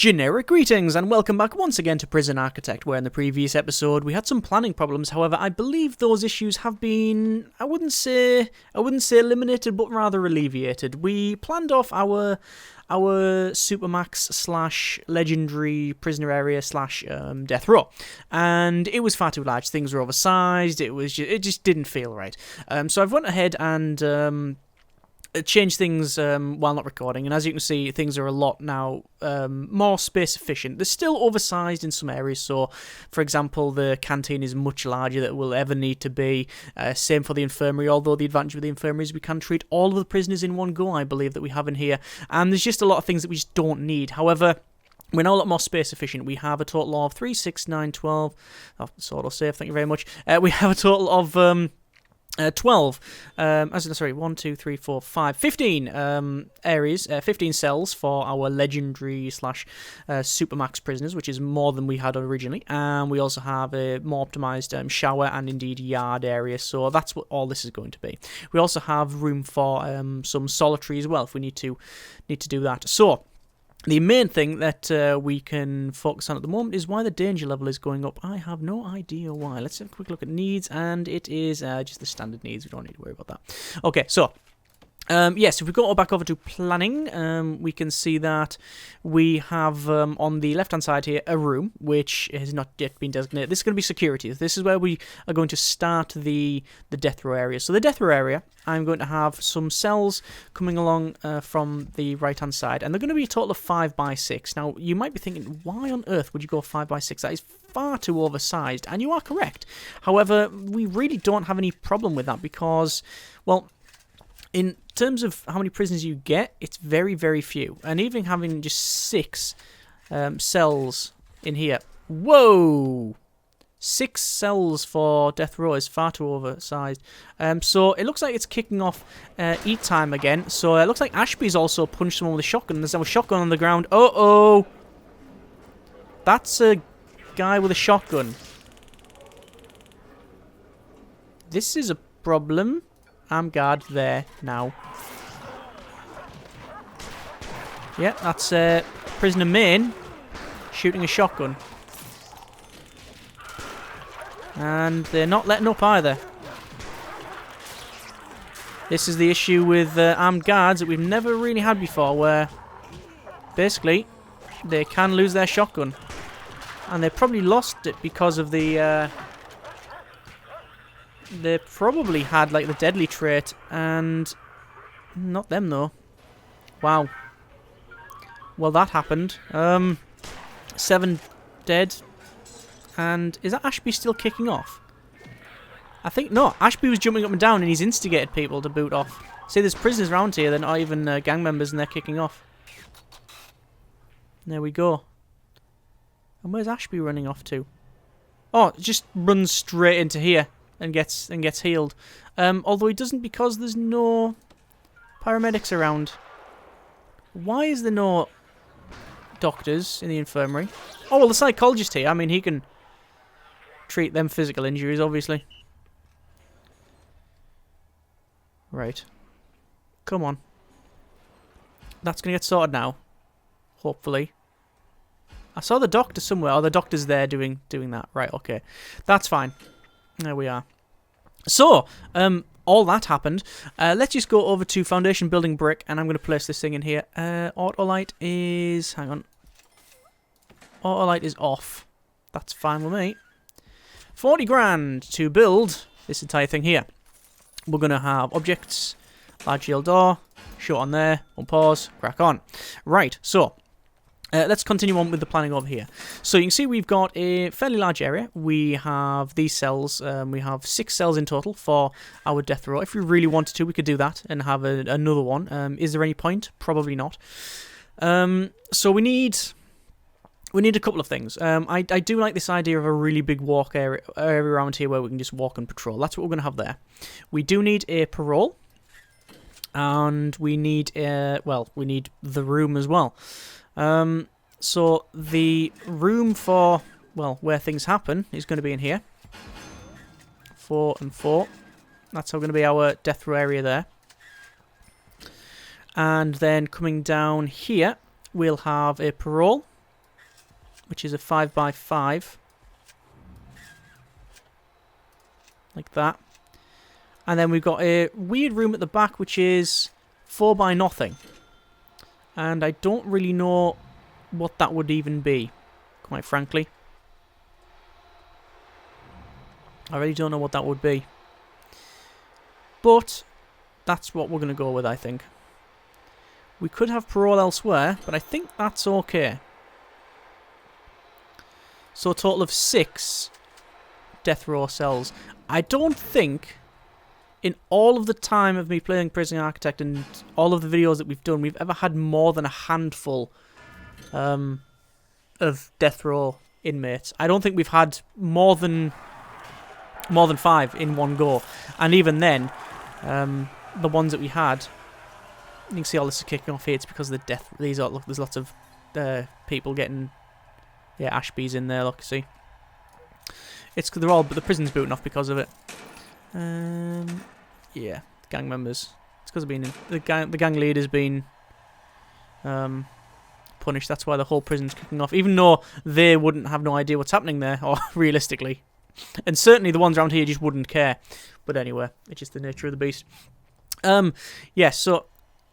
Generic greetings and welcome back once again to Prison Architect, where in the previous episode we had some planning problems. However, I believe those issues have been, I wouldn't say eliminated, but rather alleviated. We planned off our Supermax slash legendary prisoner area slash death row, and it was far too large. Things were oversized. It just didn't feel right. So I've went ahead and change things while not recording, and as you can see, things are a lot now more space efficient. They're still oversized in some areas, so for example the canteen is much larger than it will ever need to be. Same for the infirmary, although the advantage with the infirmary is we can treat all of the prisoners in one go, I believe, that we have in here, and there's just a lot of things that we just don't need. However, we're now a lot more space efficient. We have a total of 3, 6, 9, 12. Oh, it's auto-save, thank you very much. We have a total of 12, 1, 2, 3, 4, 5, 15 areas, 15 cells for our legendary slash Supermax prisoners, which is more than we had originally. And we also have a more optimized shower and indeed yard area, so that's what all this is going to be. We also have room for some solitary as well if we need to do that. So the main thing that we can focus on at the moment is why the danger level is going up. I have no idea why. Let's have a quick look at needs, and it is just the standard needs. We don't need to worry about that. Okay, so yes, if we go back over to planning, we can see that we have on the left-hand side here a room which has not yet been designated. This is going to be security. This is where we are going to start the death row area. So the death row area, I'm going to have some cells coming along from the right-hand side, and they're going to be a total of 5 by 6. Now, you might be thinking, why on earth would you go 5 by 6? That is far too oversized, and you are correct. However, we really don't have any problem with that because, well, in terms of how many prisoners you get, it's very, very few. And even having just 6 cells in here. Whoa! 6 cells for death row is far too oversized. So it looks like it's kicking off eat time again. So it looks like Ashby's also punched someone with a shotgun. There's a shotgun on the ground. Uh-oh! That's a guy with a shotgun. This is a problem. I'm guard there now. Yeah, that's prisoner main shooting a shotgun. And they're not letting up either. This is the issue with armed guards that we've never really had before, where basically they can lose their shotgun. And they probably lost it because of the they probably had like the deadly trait, and not them though. Wow. Well, that happened. 7 dead. And is that Ashby still kicking off? I think no. Ashby was jumping up and down, and he's instigated people to boot off. See, there's prisoners around here. They're not even gang members, and they're kicking off. There we go. And where's Ashby running off to? Oh, it just runs straight into here. And gets healed. Although he doesn't because there's no paramedics around. Why is there no doctors in the infirmary? Oh, well, the psychologist here. I mean, he can treat them physical injuries, obviously. Right. Come on. That's going to get sorted now. Hopefully. I saw the doctor somewhere. Oh, the doctor's there doing that. Right, okay. That's fine. There we are. So, all that happened. Let's just go over to foundation building brick, and I'm going to place this thing in here. Autolight is... hang on. Autolight is off. That's fine with me. 40 grand to build this entire thing here. We're going to have objects, large shield door, shut on there, unpause, crack on. Right, so... let's continue on with the planning over here. So you can see we've got a fairly large area. We have these cells. We have 6 cells in total for our death row. If we really wanted to, we could do that and have another one. Is there any point? Probably not. So we need a couple of things. I do like this idea of a really big walk area around here where we can just walk and patrol. That's what we're going to have there. We do need a parole. And we need we need the room as well. So the room for, well, where things happen is going to be in here. 4 and 4. That's going to be our death row area there. And then coming down here, we'll have a parole. which is a 5x5. Like that. And then we've got a weird room at the back, which is 4 by nothing. And I don't really know what that would even be, quite frankly. I really don't know what that would be. But that's what we're going to go with, I think. We could have parole elsewhere, but I think that's okay. So a total of 6 death row cells. I don't think, in all of the time of me playing Prison Architect and all of the videos that we've done, we've ever had more than a handful of death row inmates. I don't think we've had more than 5 in one go. And even then, the ones that we had, you can see all this is kicking off here. It's because of the death. These are, look, there's lots of people getting, yeah, Ashby's in there. Look, see, it's they're all, but the prison's booting off because of it. Yeah, gang members. It's because of being the gang leader's been punished. That's why the whole prison's kicking off, even though they wouldn't have no idea what's happening there, or realistically, and certainly the ones around here just wouldn't care. But anyway, it's just the nature of the beast. Yeah. So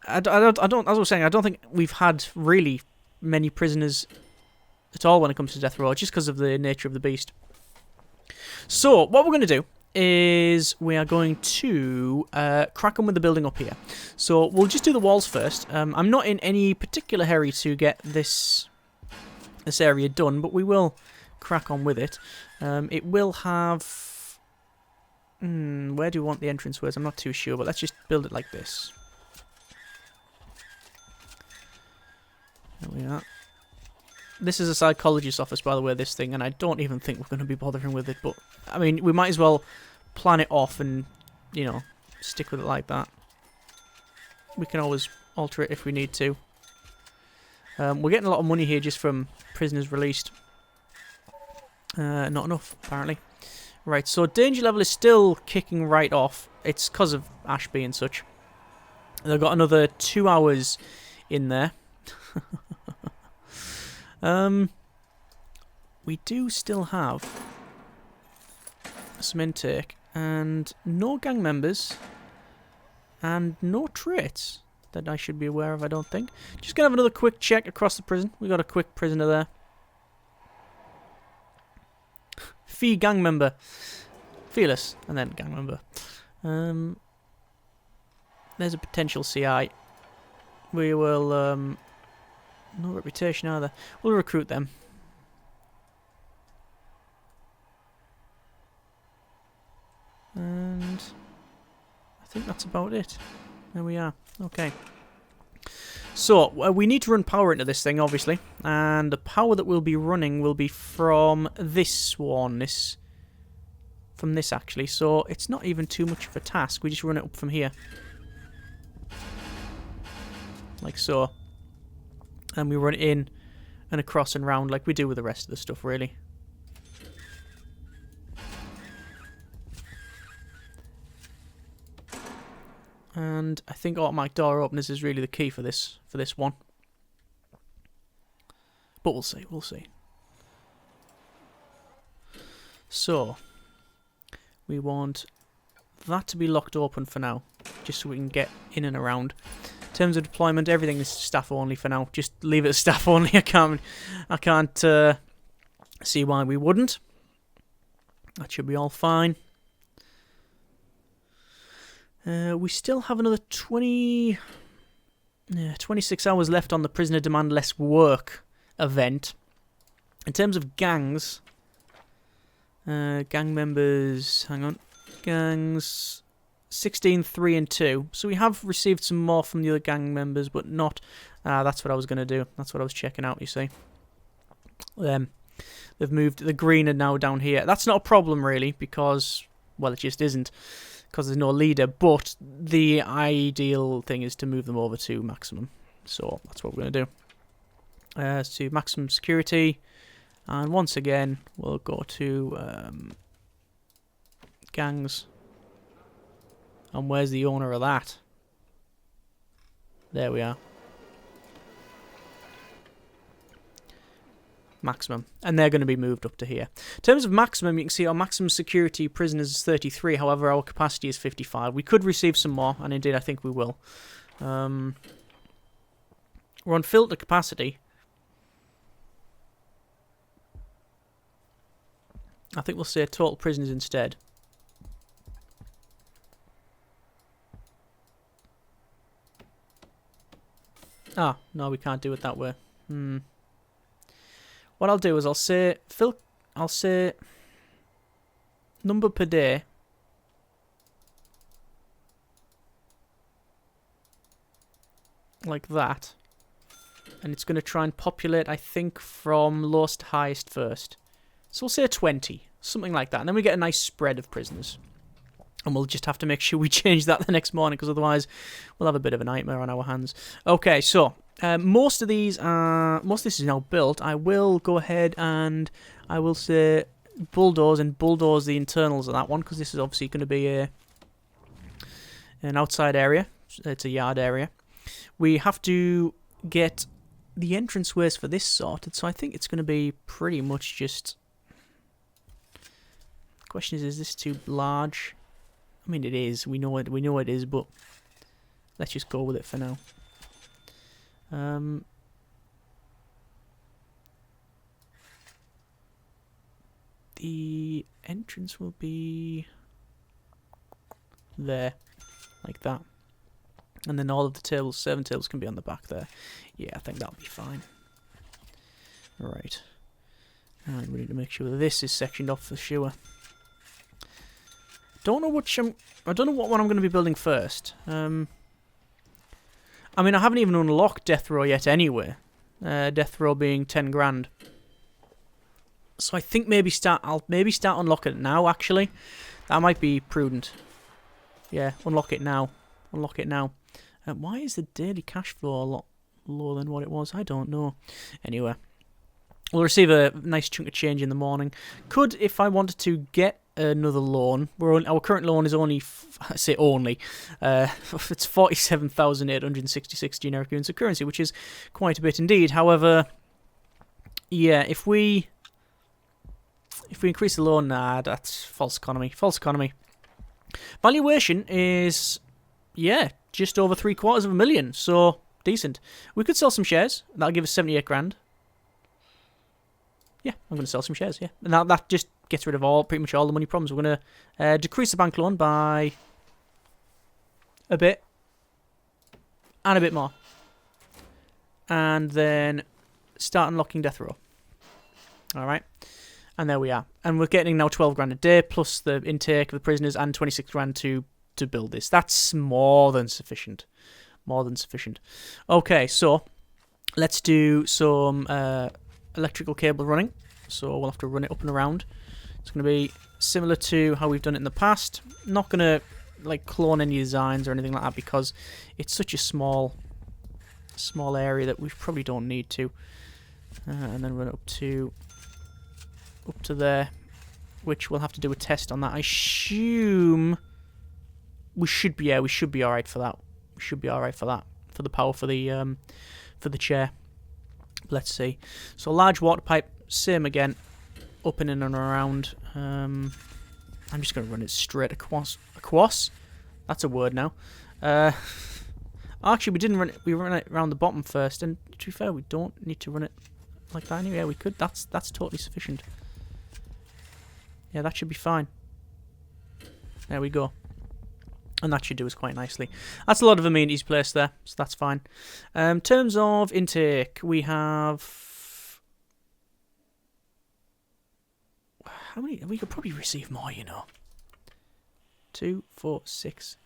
I don't. As I was saying, I don't think we've had really many prisoners at all when it comes to death row, just because of the nature of the beast. So what we're going to do is we are going to crack on with the building up here. So we'll just do the walls first. I'm not in any particular hurry to get this area done, but we will crack on with it. It will have... where do we want the entranceways? I'm not too sure, but let's just build it like this. There we are. This is a psychologist's office, by the way, this thing, and I don't even think we're going to be bothering with it, but, I mean, we might as well plan it off and, you know, stick with it like that. We can always alter it if we need to. We're getting a lot of money here just from prisoners released. Not enough, apparently. Right, so danger level is still kicking right off. It's because of Ashby and such. They've got another 2 hours in there. We do still have some intake and no gang members and no traits that I should be aware of, I don't think. Just gonna have another quick check across the prison. We got a quick prisoner there. Fee gang member. Fearless, and then gang member. There's a potential CI. We will, no reputation either. We'll recruit them. And I think that's about it. There we are. Okay. So, we need to run power into this thing, obviously. And the power that we'll be running will be from this one. From this, actually. So, it's not even too much of a task. We just run it up from here. Like so. And we run it in and across and round like we do with the rest of the stuff, really. And I think automatic door openers is really the key for this one. But we'll see, we'll see. So, we want that to be locked open for now, just so we can get in and around. In terms of deployment, everything is staff only for now. Just leave it as staff only. I can't see why we wouldn't. That should be all fine. We still have another 26 hours left on the Prisoner Demand Less Work event. In terms of gangs, gang members, hang on, gangs, 16, 3 and 2. So we have received some more from the other gang members, but not, that's what I was going to do. That's what I was checking out, you see. They've moved, the green are now down here. That's not a problem really, because, well, it just isn't. Because there's no leader, but the ideal thing is to move them over to maximum. So that's what we're going to do. To maximum security, and once again we'll go to gangs. And where's the owner of that? There we are. maximum, and they're going to be moved up to here. In terms of maximum, you can see our maximum security prisoners is 33, however our capacity is 55. We could receive some more, and indeed I think we will. We're on filter capacity. I think we'll say total prisoners instead. Ah, no, we can't do it that way. What I'll do is I'll say number per day. Like that. And it's going to try and populate, I think, from lowest to highest first. So we'll say 20, something like that. And then we get a nice spread of prisoners. And we'll just have to make sure we change that the next morning, because otherwise we'll have a bit of a nightmare on our hands. Okay, so most of this is now built. I will go ahead and I will say bulldoze the internals of that one, because this is obviously going to be an outside area. It's a yard area. We have to get the entranceways for this sorted, so I think it's going to be pretty much just... The question is this too large? I mean, it is. We know it is, but let's just go with it for now. The entrance will be there, like that. And then all of the tables, 7 tables, can be on the back there. Yeah, I think that'll be fine. Right. And we need to make sure that this is sectioned off for sure. I don't know what one I'm going to be building first. I mean, I haven't even unlocked death row yet anyway. Death row being 10 grand. So I think I'll maybe start unlocking it now, actually. That might be prudent. Yeah, unlock it now. Unlock it now. Why is the daily cash flow a lot lower than what it was? I don't know. Anyway, we'll receive a nice chunk of change in the morning. Could, if I wanted to, get another loan. Our current loan is only, it's 47,866 generic units of currency, which is quite a bit indeed. However, yeah, if we increase the loan, nah, that's false economy. False economy. Valuation is, yeah, just over 750,000, so decent. We could sell some shares. That'll give us 78 grand. Yeah, I'm going to sell some shares, yeah. And that just gets rid of pretty much all the money problems. We're going to decrease the bank loan by a bit. And a bit more. And then start unlocking death row. Alright. And there we are. And we're getting now 12 grand a day, plus the intake of the prisoners, and 26 grand to build this. That's more than sufficient. More than sufficient. Okay, so let's do some electrical cable running. So we'll have to run it up and around. It's going to be similar to how we've done it in the past. Not going to like clone any designs or anything like that, because it's such a small area that we probably don't need to. And then run it up to there, which we'll have to do a test on that. I assume we should be alright for that. We should be alright for that, for the power for the chair. Let's see. So large water pipe, same again, up and in and around. I'm just going to run it straight across. Across? That's a word now. Actually, we didn't run it. We ran it around the bottom first, and to be fair, we don't need to run it like that anyway. We could. That's totally sufficient. Yeah, that should be fine. There we go. And that should do us quite nicely. That's a lot of amenities placed there, so that's fine. In terms of intake, we have... How many? We could probably receive more, you know. 2, 4, 6.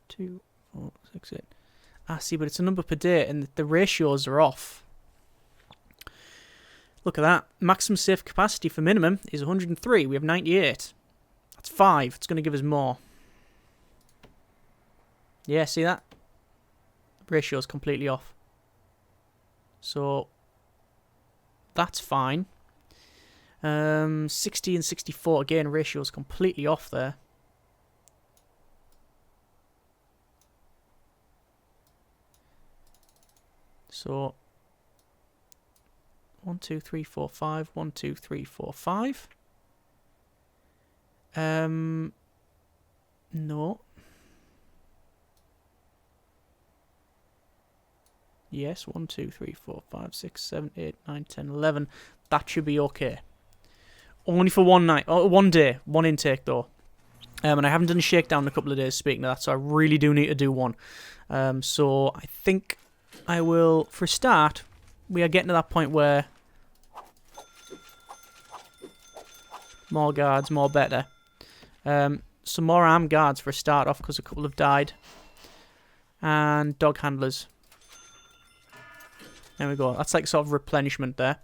2, 4, 6, 8. Ah, see, but it's a number per day, and the ratios are off. Look at that. Maximum safe capacity for minimum is 103. We have 98. That's 5. It's going to give us more. Yeah, see that? Ratio is completely off. So, that's fine. 60 and 64, again, ratio is completely off there. So 1, 2, 3, 4, 5. 1, 2, 3, 4, 5. No. Yes, 1, 2, 3, 4, 5, 6, 7, 8, 9, 10, 11. That should be okay. Only for one night. Oh, one day. One intake, though. And I haven't done a shakedown in a couple of days, speaking of that, so I really do need to do one. So I think I will, for a start, we are getting to that point where more guards, more better. Some more armed guards for a start off, because a couple have died. And dog handlers. There we go. That's like sort of replenishment there.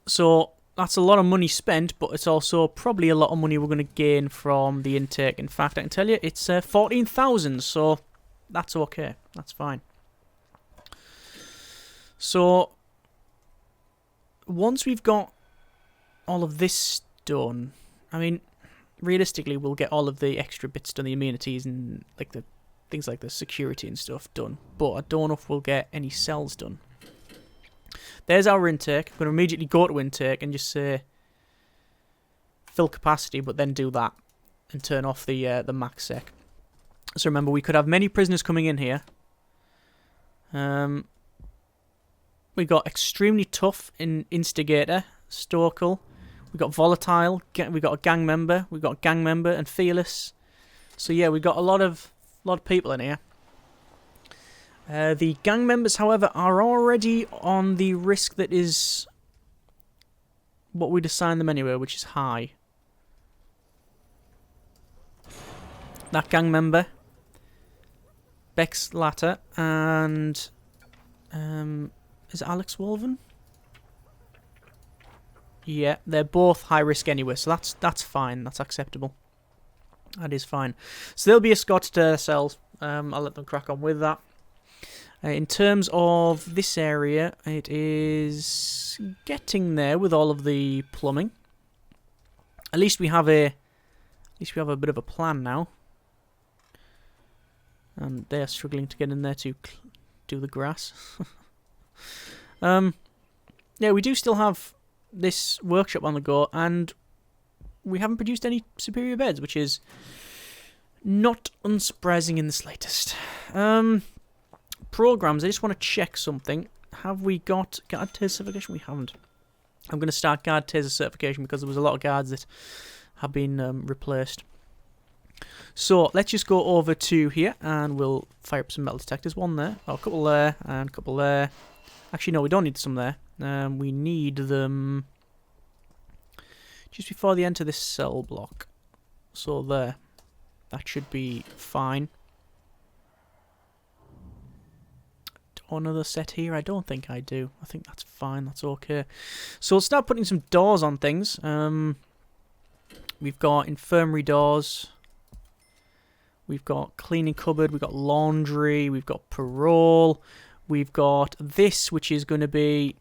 So that's a lot of money spent, but it's also probably a lot of money we're going to gain from the intake. In fact, I can tell you it's 14,000, so that's okay. That's fine. So once we've got all of this done, I mean, realistically, we'll get all of the extra bits done, the amenities and like the things like the security and stuff done. But I don't know if we'll get any cells done. There's our intake. I'm going to immediately go to intake and just say fill capacity, but then do that and turn off the max sec. So remember, we could have many prisoners coming in here. We got extremely tough in instigator, Stokel. We got volatile. We got a gang member. We got a gang member and fearless. So yeah, we got a lot of people in here. The gang members, however, are already on the risk that is what we'd assign them anyway, which is high. That gang member, Bex Latter, and is it Alex Wolven? Yeah, they're both high risk anyway, so that's fine. That's acceptable. That is fine. So they'll be escorted to their cells. I'll let them crack on with that. In terms of this area, it is getting there with all of the plumbing. At least we have a bit of a plan now. And they're struggling to get in there to do the grass. Yeah, we do still have this workshop on the go, and we haven't produced any superior beds, which is not unsurprising in the slightest. Programs, I just want to check something. Have we got guard taser certification? We haven't. I'm going to start guard taser certification because there was a lot of guards that have been replaced. So let's just go over to here and we'll fire up some metal detectors. One there, oh, a couple there, and a couple there. Actually, no, we don't need some there. We need them just before they enter this cell block. So there. That should be fine. Another set here? I don't think I do. I think that's fine. That's okay. So we'll start putting some doors on things. We've got infirmary doors. We've got cleaning cupboard. We've got laundry. We've got parole. We've got this, which is going to be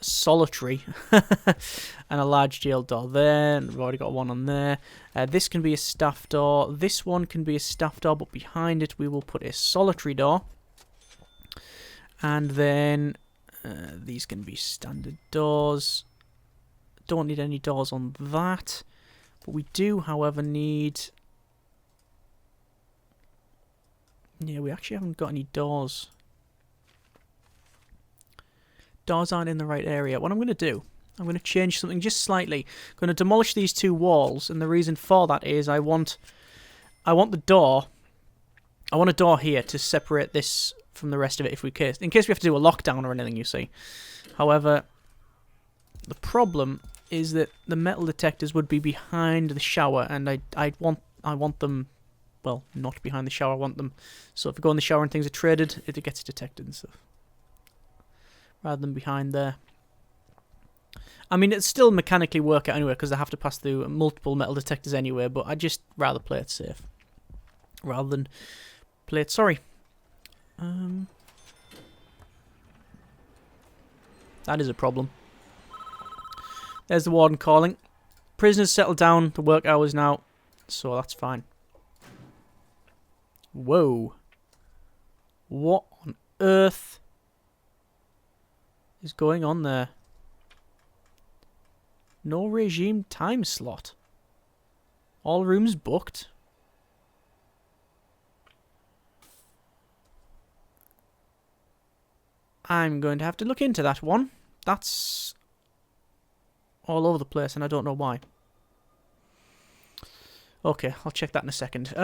solitary. And a large jail door there. And we've already got one on there. This can be a staff door. This one can be a staff door, but behind it we will put a solitary door. And then these can be standard doors. Don't need any doors on that. But we do, however, need... Yeah, we actually haven't got any doors. Doors aren't in the right area. What I'm going to do, I'm going to change something just slightly. I'm going to demolish these two walls, and the reason for that is I want the door... I want a door here to separate this from the rest of it in case we have to do a lockdown or anything, you see. However, the problem is that the metal detectors would be behind the shower, and I want them, well, not behind the shower. I want them so if we go in the shower and things are traded, it gets detected and stuff, rather than behind there. I mean, it's still mechanically work out anyway because they have to pass through multiple metal detectors anyway. But I just rather play it safe rather than play it sorry. That is a problem. There's the warden calling. Prisoners settled down to work hours now, so that's fine. Whoa. What on earth is going on there? No regime time slot. All rooms booked. I'm going to have to look into that one. That's all over the place and I don't know why. Okay, I'll check that in a second.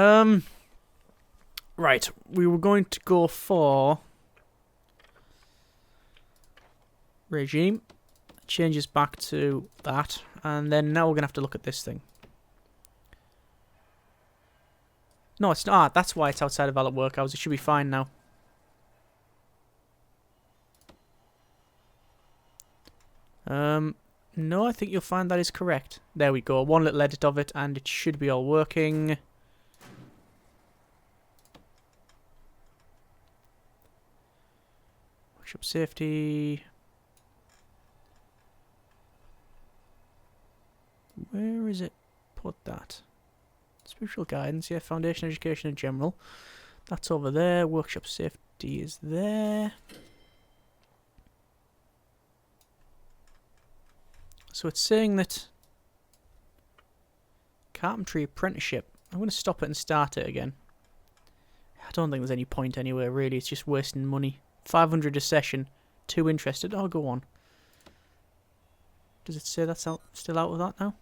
Right, we were going to go for regime. Changes back to that. And then now we're going to have to look at this thing. No, it's not. That's why it's outside of valid work hours. It should be fine now. No, I think you'll find that is correct. There we go. One little edit of it, and it should be all working. Workshop safety. Where is it? Put that. Spiritual guidance, yeah. Foundation education in general. That's over there. Workshop safety is there. So it's saying that carpentry apprenticeship. I'm going to stop it and start it again. I don't think there's any point anywhere, really. It's just wasting money. 500 a session. Too interested. I'll go on. Does it say that's out, still out of that now?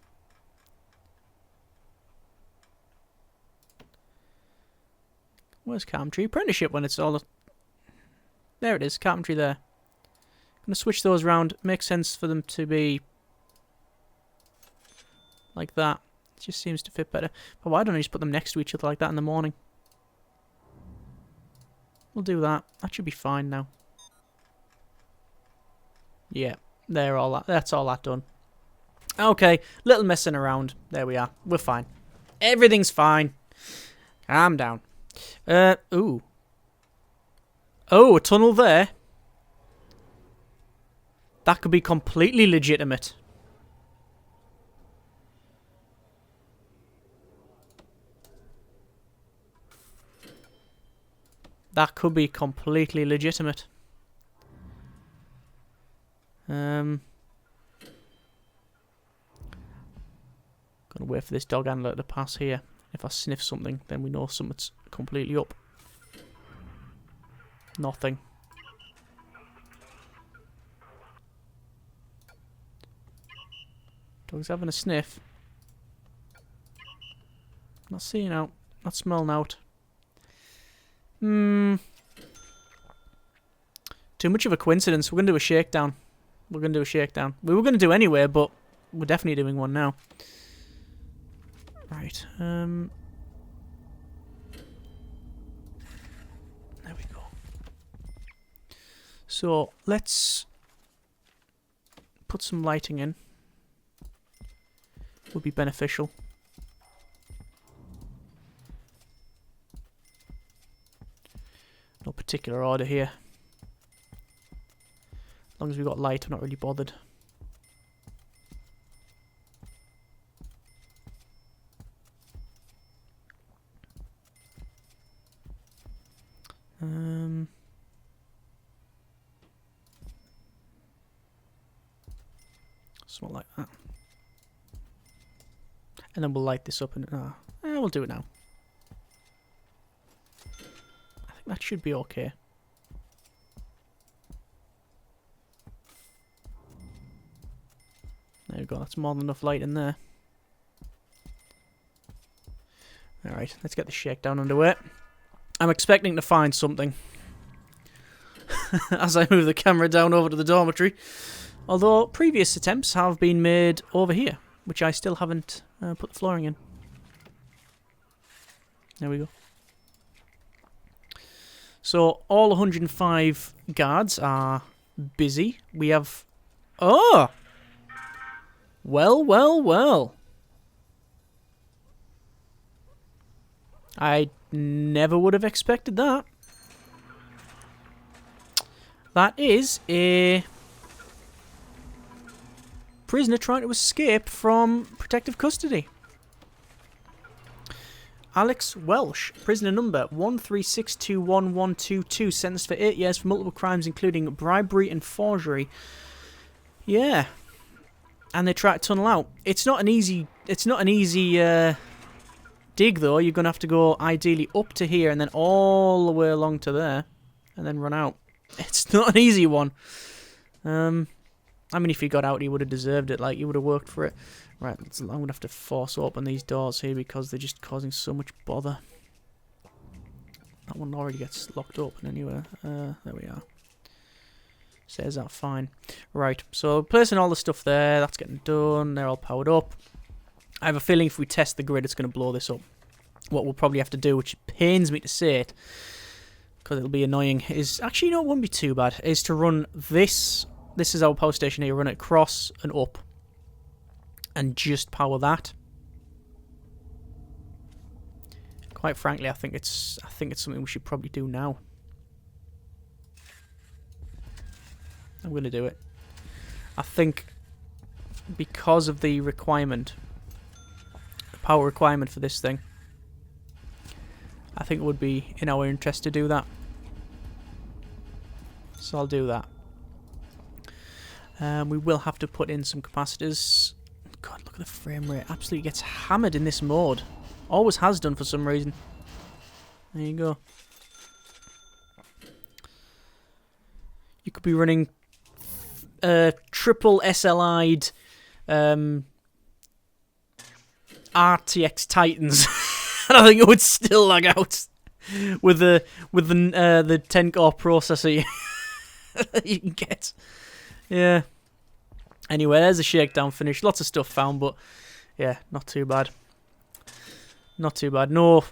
Where's carpentry apprenticeship when it's all... There it is, carpentry there. I'm going to switch those around. Makes sense for them to be... like that. It just seems to fit better. But why don't I just put them next to each other like that in the morning? We'll do that. That should be fine now. Yeah, they're all that. That's all that done. Okay, little messing around. There we are. We're fine. Everything's fine. Calm down. Ooh. Oh, a tunnel there. That could be completely legitimate. That could be completely legitimate. Gonna wait for this dog handler to pass here. If I sniff something, then we know something's completely up. Nothing. Dog's having a sniff. Not seeing out. Not smelling out. Too much of a coincidence. We're going to do a shakedown. We're going to do a shakedown. We were going to do anyway, but we're definitely doing one now. Right. There we go. So, let's put some lighting in. Would be beneficial. No particular order here. As long as we've got light, I'm not really bothered. Something like that. And then we'll light this up and we'll do it now. I think that should be okay. There we go, that's more than enough light in there. Alright, let's get the shakedown underway. I'm expecting to find something. As I move the camera down over to the dormitory. Although previous attempts have been made over here, which I still haven't put the flooring in. There we go. So all 105 guards are busy. We have... Oh! Well, well, well. I never would have expected that. That is a prisoner trying to escape from protective custody. Alex Welsh, prisoner number 136211122, sentenced for 8 years for multiple crimes including bribery and forgery. Yeah. And they try to tunnel out. It's not an easy dig though. You're going to have to go ideally up to here and then all the way along to there and then run out. It's not an easy one. I mean, if he got out, he would have deserved it. Like, he would have worked for it. Right, I'm going to have to force open these doors here because they're just causing so much bother. That one already gets locked open anyway. There we are. Says that fine. Right, so placing all the stuff there, that's getting done. They're all powered up. I have a feeling if we test the grid, it's going to blow this up. What we'll probably have to do, which pains me to say it, because it'll be annoying, is... Actually, no, it wouldn't be too bad, is to run this... This is our power station here. Run it across and up. And just power that. Quite frankly, I think it's something we should probably do now. I'm going to do it. I think because of the requirement, the power requirement for this thing, I think it would be in our interest to do that. So I'll do that. We will have to put in some capacitors. God, look at the frame rate. Absolutely gets hammered in this mode. Always has done for some reason. There you go. You could be running triple SLI'd RTX Titans. And I think it would still lag out with the 10-core processor you can get. Yeah. Anyway, there's a shakedown finish. Lots of stuff found, but yeah, not too bad. Not too bad. No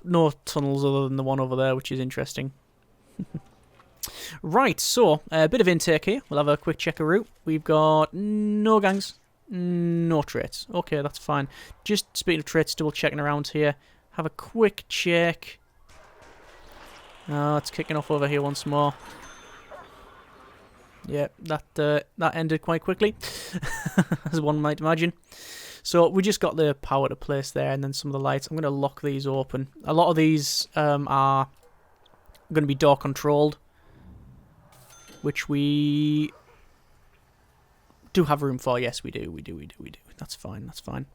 tunnels other than the one over there, which is interesting. Right, so a bit of intake here. We'll have a quick check of route. We've got no gangs, no traits. Okay, that's fine. Just speaking of traits, double checking around here. Have a quick check. Oh, it's kicking off over here once more. Yeah, that ended quite quickly, as one might imagine. So we just got the power to place there, and then some of the lights. I'm going to lock these open. A lot of these are going to be door controlled, which we do have room for. Yes, we do. We do. That's fine. That's fine.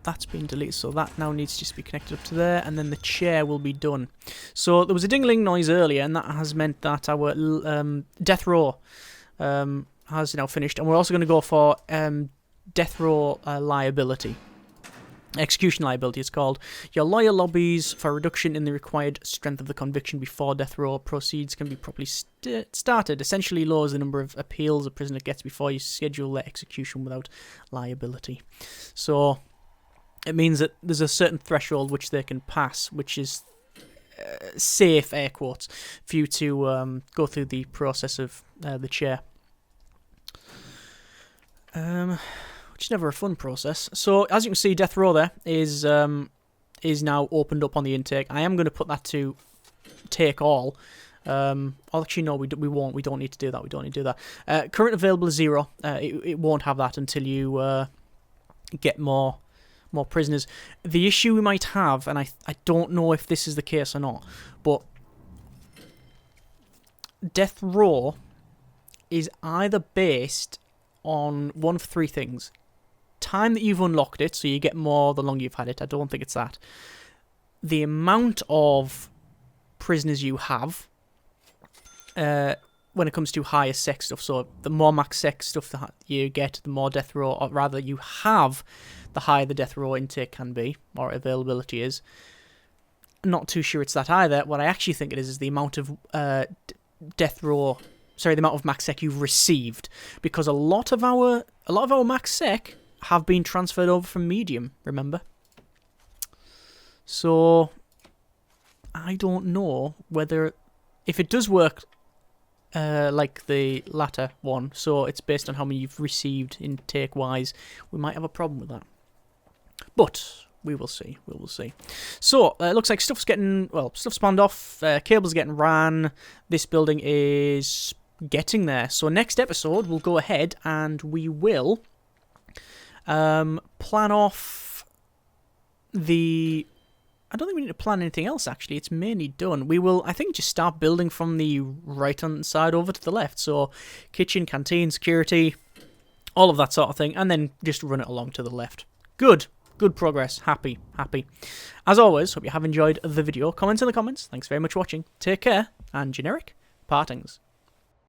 That's been deleted, so that now needs to just be connected up to there, and then the chair will be done. So there was a dingling noise earlier, and that has meant that our death row has now finished, and we're also going to go for death row liability. Execution liability, it's called. Your lawyer lobbies for a reduction in the required strength of the conviction before death row proceeds can be properly started. Essentially lowers the number of appeals a prisoner gets before you schedule their execution without liability. So it means that there's a certain threshold which they can pass, which is safe, air quotes, for you to go through the process of the chair. Which is never a fun process. So as you can see, death row there is now opened up on the intake. I am going to put that to take all. Actually, no, we won't. We don't need to do that. We don't need to do that. Current available is 0. It won't have that until you get more prisoners. The issue we might have, and I don't know if this is the case or not, but death row is either based on one of 3 things. Time that you've unlocked it, so you get more the longer you've had it. I don't think it's that. The amount of prisoners you have when it comes to higher sex stuff. So the more max sex stuff that you get, the more death row, or rather you have, the higher the death row intake can be, or availability is. Not too sure it's that either. What I actually think it is the amount of death row... Sorry, the amount of max sec you've received, because a lot of our max sec have been transferred over from medium. Remember, so I don't know whether if it does work like the latter one. So it's based on how many you've received intake wise. We might have a problem with that, but we will see. We will see. So it looks like stuff's spawned off. Cables getting ran. This building is getting there. So next episode we'll go ahead and we will plan off I don't think we need to plan anything else, actually. It's mainly done. We will, I think, just start building from the right-hand side over to the left. So, kitchen, canteen, security, all of that sort of thing. And then just run it along to the left. Good. Good progress. Happy. Happy. As always, hope you have enjoyed the video. Comments in the comments. Thanks very much for watching. Take care. And generic partings.